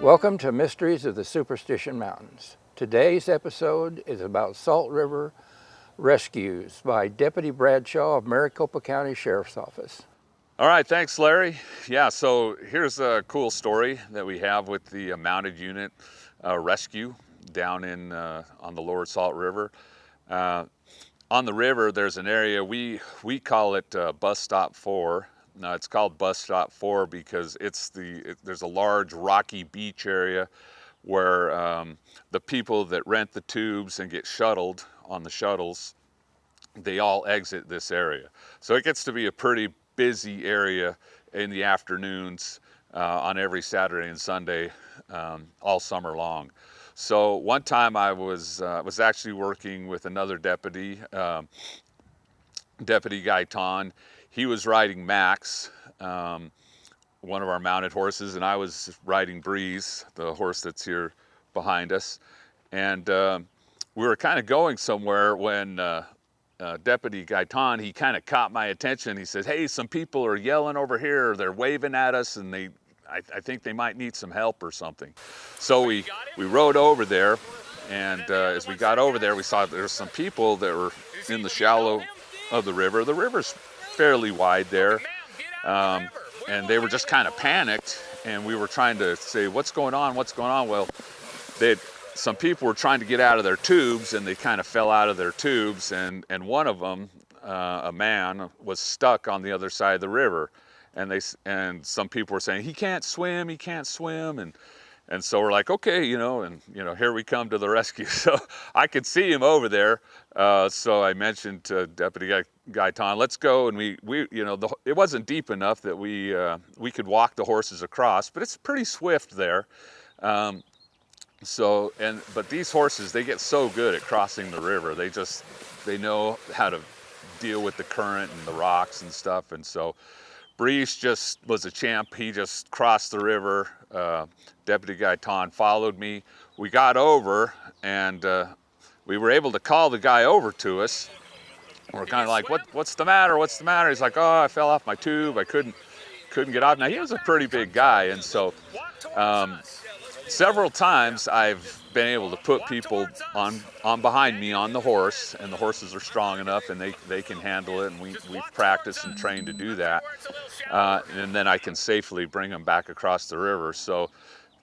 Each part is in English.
Welcome to Mysteries of the Superstition Mountains. Today's episode is about Salt River rescues by Deputy Bradshaw of Maricopa County Sheriff's Office. All right, thanks, Larry. Yeah, so here's a cool story that we have with the mounted unit rescue down in on the Lower Salt River. On the river, there's an area we call it Bus Stop 4. Now, it's called Bus Stop 4 because there's a large rocky beach area where the people that rent the tubes and get shuttled on the shuttles, they all exit this area. So it gets to be a pretty busy area in the afternoons on every Saturday and Sunday all summer long. So one time I was actually working with another deputy, Deputy Gaitan. He was riding Max, one of our mounted horses, and I was riding Breeze, the horse that's here behind us. And we were kind of going somewhere when Deputy Gaitan, he kind of caught my attention. He said, "Hey, some people are yelling over here. They're waving at us, and I think they might need some help or something." So we rode over there, and as we got over there, we saw there were some people that were in the shallow of the river. The river's fairly wide there, and they were just kind of panicked, and we were trying to say, what's going on? Well, some people were trying to get out of their tubes, and they kind of fell out of their tubes, and one of them, a man, was stuck on the other side of the river, and some people were saying, he can't swim, and so we're like, okay, here we come to the rescue. So I could see him over there. So I mentioned to Deputy Gaitan, let's go. And it wasn't deep enough that we could walk the horses across, but it's pretty swift there. But these horses, they get so good at crossing the river. They know how to deal with the current and the rocks and stuff. And so Breeze just was a champ. He just crossed the river. Deputy Gaitan followed me. We got over, and we were able to call the guy over to us. We're kind of like, what's the matter? He's like, oh, I fell off my tube. I couldn't get off. Now, he was a pretty big guy, and so several times I've been able to put people on behind me on the horse, and the horses are strong enough, and they can handle it, and we've practiced and trained to do that. And then I can safely bring them back across the river. So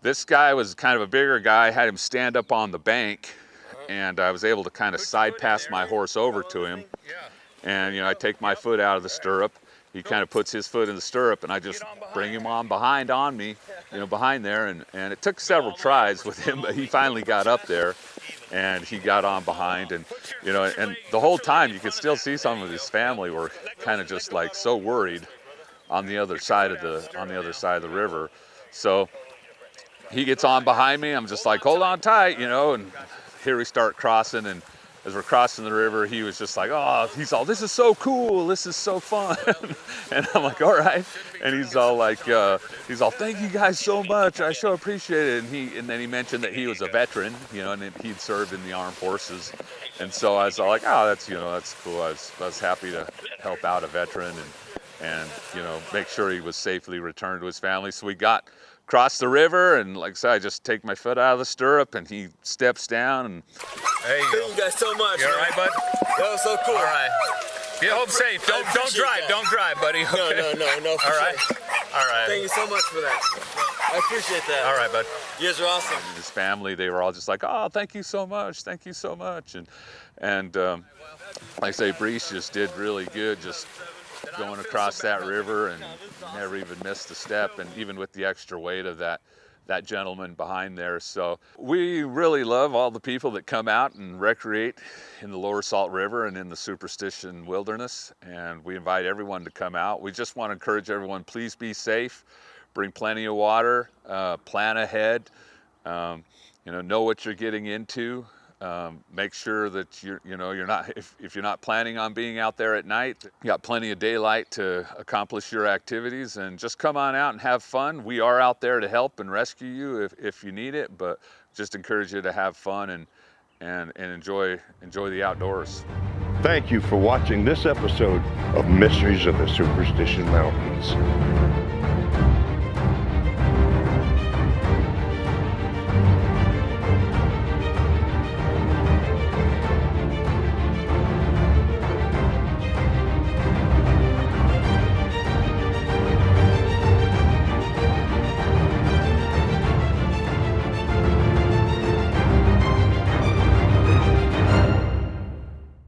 this guy was kind of a bigger guy. I had him stand up on the bank, and I was able to kind of side pass my horse over to him. And I take my foot out of the stirrup. He kind of puts his foot in the stirrup, and I just bring him on me, behind there. And it took several tries with him, but he finally got up there, and he got on behind. And and the whole time you could still see some of his family were kind of just like so worried on the other side of the river. So he gets on behind me. I'm just like, hold on tight, and here we start crossing. And as we're crossing the river, he was just like, oh, this is so cool, this is so fun. And I'm like, all right. And he's all like, thank you guys so much, I so appreciate it. And then he mentioned that he was a veteran, and he'd served in the armed forces. And so I was all like, oh, that's cool. I was happy to help out a veteran and make sure he was safely returned to his family. So we got across the river, and like I said, I just take my foot out of the stirrup, and he steps down. And there you go. Thank you guys so much. You all right, bud? That was so cool. All right. Be home safe. Don't drive. That. Don't drive, buddy. Okay. No. All right. Sure. All right. Thank you so much for that. I appreciate that. All right, bud. You guys are awesome. And his family, they were all just like, oh, thank you so much. And like I say, Breeze just did really good, just going across that river, and never even missed a step, and even with the extra weight of that gentleman behind there. So we really love all the people that come out and recreate in the Lower Salt River and in the Superstition Wilderness, and we invite everyone to come out. We just want to encourage everyone, please be safe, bring plenty of water, plan ahead, know what you're getting into. Make sure that you're not, if you're not planning on being out there at night, you got plenty of daylight to accomplish your activities, and just come on out and have fun. We are out there to help and rescue you if you need it, but just encourage you to have fun and enjoy the outdoors. Thank you for watching this episode of Mysteries of the Superstition Mountains.